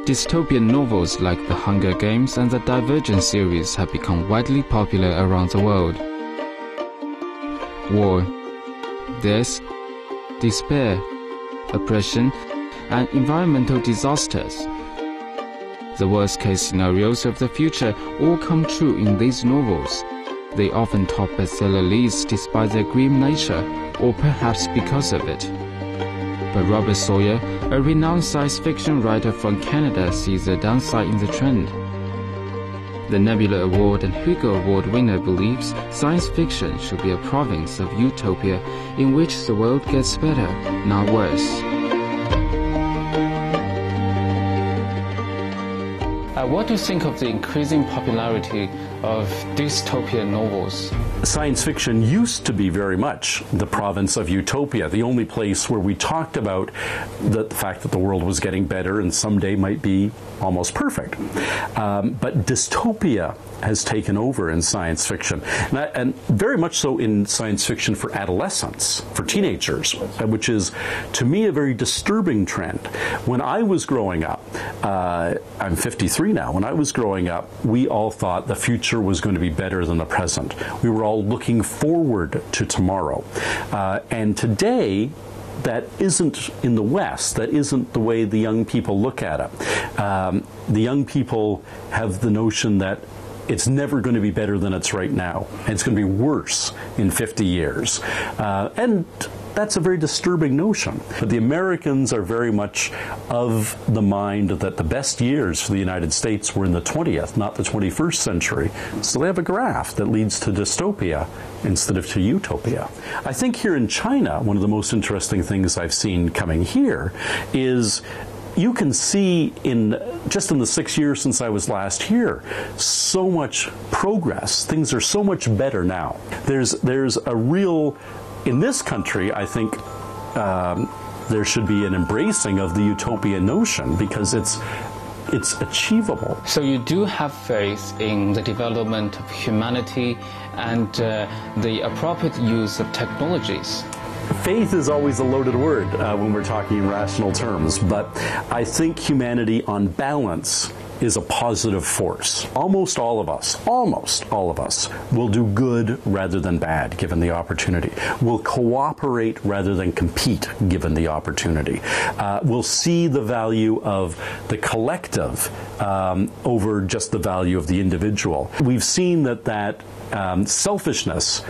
Dystopian novels like The Hunger Games and the Divergent series have become widely popular around the world. War, death, despair, oppression, and environmental disasters. The worst-case scenarios of the future all come true in these novels. They often top bestseller lists despite their grim nature, or perhaps because of it. But Robert Sawyer, a renowned science fiction writer from Canada, sees a downside in the trend. The Nebula Award and Hugo Award winner believes science fiction should be a province of utopia in which the world gets better, not worse. What do you think of the increasing popularity of dystopian novels? Science fiction used to be very much the province of utopia, the only place where we talked about the fact that the world was getting better and someday might be almost perfect. But dystopia has taken over in science fiction, and very much so in science fiction for adolescents, for teenagers, which is, to me, a very disturbing trend. When I was growing up, I'm 53 now, when I was growing up, we all thought the future was going to be better than the present. We were all looking forward to tomorrow. And today, that isn't in the West. That isn't the way the young people look at it. The young people have the notion that it's never going to be better than it's right now. And it's going to be worse in 50 years. And that's a very disturbing notion. But the Americans are very much of the mind that the best years for the United States were in the 20th, not the 21st century. So they have a graph that leads to dystopia instead of to utopia. I think here in China, one of the most interesting things I've seen coming here is you can see just in the 6 years since I was last here, so much progress. Things are so much better now. There's a real, in this country, I think there should be an embracing of the utopian notion because it's achievable. So you do have faith in the development of humanity and the appropriate use of technologies? Faith is always a loaded word when we're talking in rational terms, but I think humanity on balance is a positive force. Almost all of us will do good rather than bad given the opportunity. Will cooperate rather than compete given the opportunity. Will see the value of the collective over just the value of the individual. We've seen that selfishness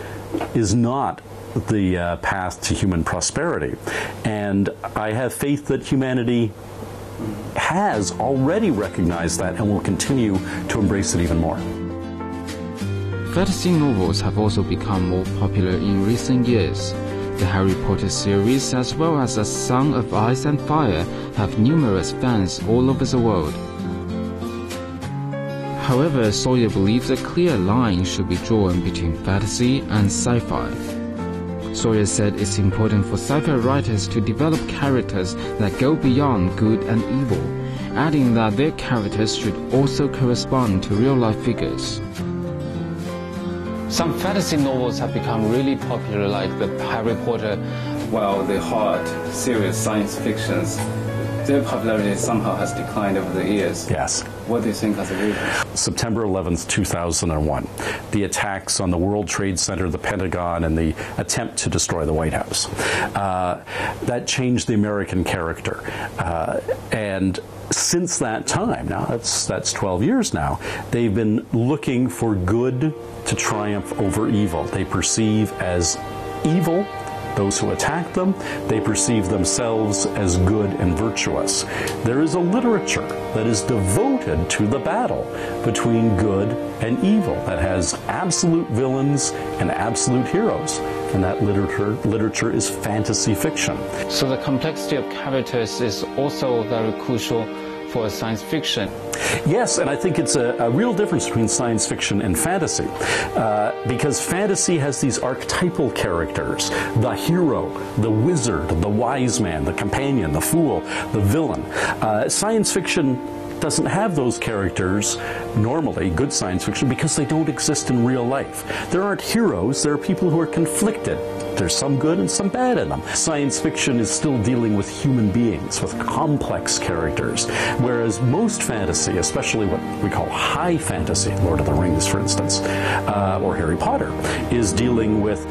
is not the path to human prosperity. And I have faith that humanity has already recognized that and will continue to embrace it even more. Fantasy novels have also become more popular in recent years. The Harry Potter series, as well as A Song of Ice and Fire, have numerous fans all over the world. However, Sawyer believes a clear line should be drawn between fantasy and sci-fi. Sawyer said it's important for sci-fi writers to develop characters that go beyond good and evil, adding that their characters should also correspond to real-life figures. Some fantasy novels have become really popular, like the Harry Potter, while the hard, serious science fictions, their popularity somehow has declined over the years. Yes. What do you think as a reason? September 11th, 2001. The attacks on the World Trade Center, the Pentagon, and the attempt to destroy the White House. That changed the American character. And since that time, now that's 12 years now, they've been looking for good to triumph over evil. They perceive as evil those who attack them. They perceive themselves as good and virtuous. There is a literature that is devoted to the battle between good and evil, that has absolute villains and absolute heroes. And that literature is fantasy fiction. So the complexity of characters is also very crucial for science fiction. Yes, and I think it's a real difference between science fiction and fantasy, because fantasy has these archetypal characters: the hero, the wizard, the wise man, the companion, the fool, the villain. Science fiction doesn't have those characters, normally, good science fiction, because they don't exist in real life. There aren't heroes, there are people who are conflicted. There's some good and some bad in them. Science fiction is still dealing with human beings, with complex characters, whereas most fantasy, especially what we call high fantasy, Lord of the Rings, for instance, or Harry Potter, is dealing with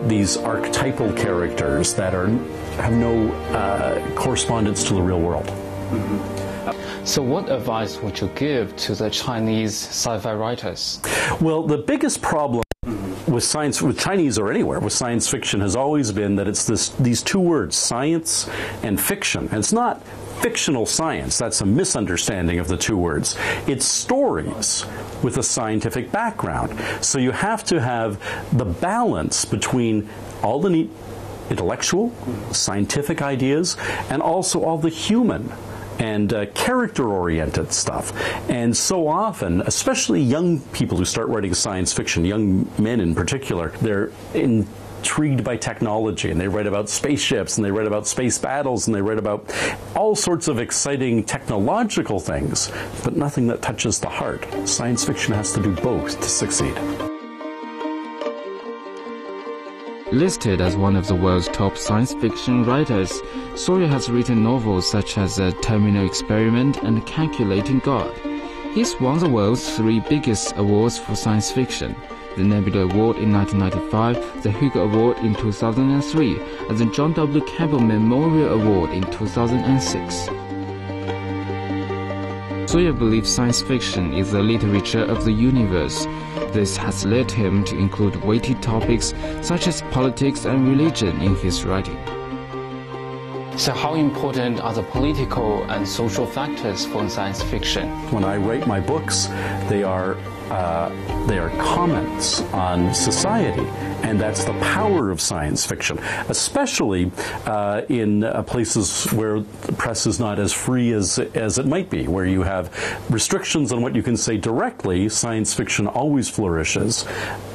these archetypal characters that have no correspondence to the real world. Mm-hmm. So what advice would you give to the Chinese sci-fi writers? Well, the biggest problem with Chinese or anywhere, with science fiction has always been that it's these two words, science and fiction. And it's not fictional science. That's a misunderstanding of the two words. It's stories with a scientific background. So you have to have the balance between all the neat intellectual, scientific ideas, and also all the human and character-oriented stuff. And so often, especially young people who start writing science fiction, young men in particular, they're intrigued by technology, and they write about spaceships, and they write about space battles, and they write about all sorts of exciting technological things, but nothing that touches the heart. Science fiction has to do both to succeed. Listed as one of the world's top science fiction writers, Sawyer has written novels such as Terminal Experiment and Calculating God. He's won the world's 3 biggest awards for science fiction: the Nebula Award in 1995, the Hugo Award in 2003, and the John W. Campbell Memorial Award in 2006. Sawyer believes science fiction is the literature of the universe. This has led him to include weighty topics such as politics and religion in his writing. So how important are the political and social factors for science fiction? When I write my books, they are comments on society, and that's the power of science fiction, especially in places where the press is not as free as it might be, where you have restrictions on what you can say directly. Science fiction always flourishes.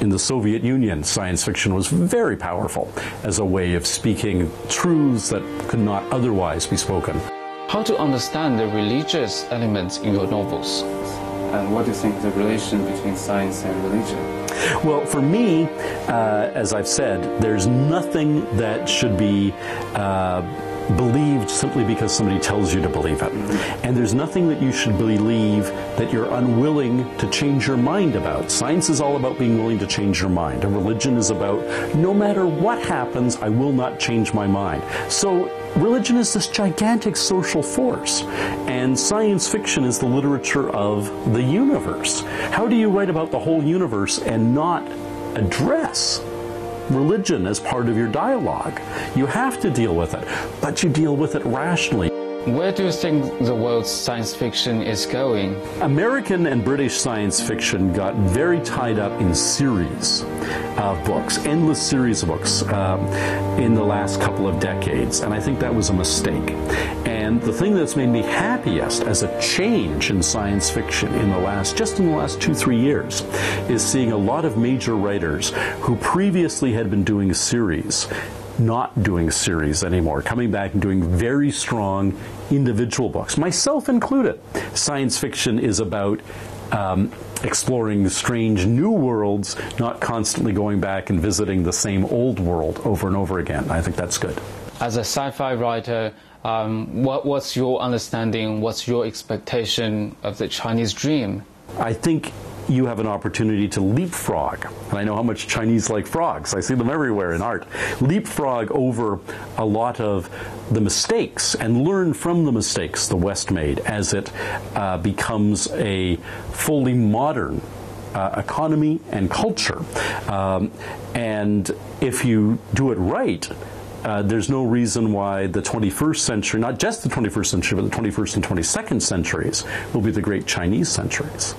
In the Soviet Union, science fiction was very powerful as a way of speaking truths that could not otherwise be spoken. How to understand the religious elements in your novels? And what do you think the relation between science and religion? Well, for me, as I've said, there's nothing that should be believed simply because somebody tells you to believe it. And there's nothing that you should believe that you're unwilling to change your mind about. Science is all about being willing to change your mind. And religion is about, no matter what happens, I will not change my mind. So religion is this gigantic social force, and science fiction is the literature of the universe. How do you write about the whole universe and not address religion as part of your dialogue? You have to deal with it, but you deal with it rationally. Where do you think the world's science fiction is going? American and British science fiction got very tied up in series of books, endless series of books in the last couple of decades, and I think that was a mistake. And the thing that's made me happiest as a change in science fiction in the last 2-3 years is seeing a lot of major writers who previously had been doing series not doing series anymore, coming back and doing very strong individual books, myself included. Science fiction is about exploring strange new worlds, not constantly going back and visiting the same old world over and over again. I think that's good. As a sci-fi writer, what's your understanding, what's your expectation of the Chinese dream? I think you have an opportunity to leapfrog, and I know how much Chinese like frogs. I see them everywhere in art. Leapfrog over a lot of the mistakes and learn from the mistakes the West made as it becomes a fully modern economy and culture. And if you do it right, there's no reason why the 21st century, not just the 21st century, but the 21st and 22nd centuries, will be the great Chinese centuries.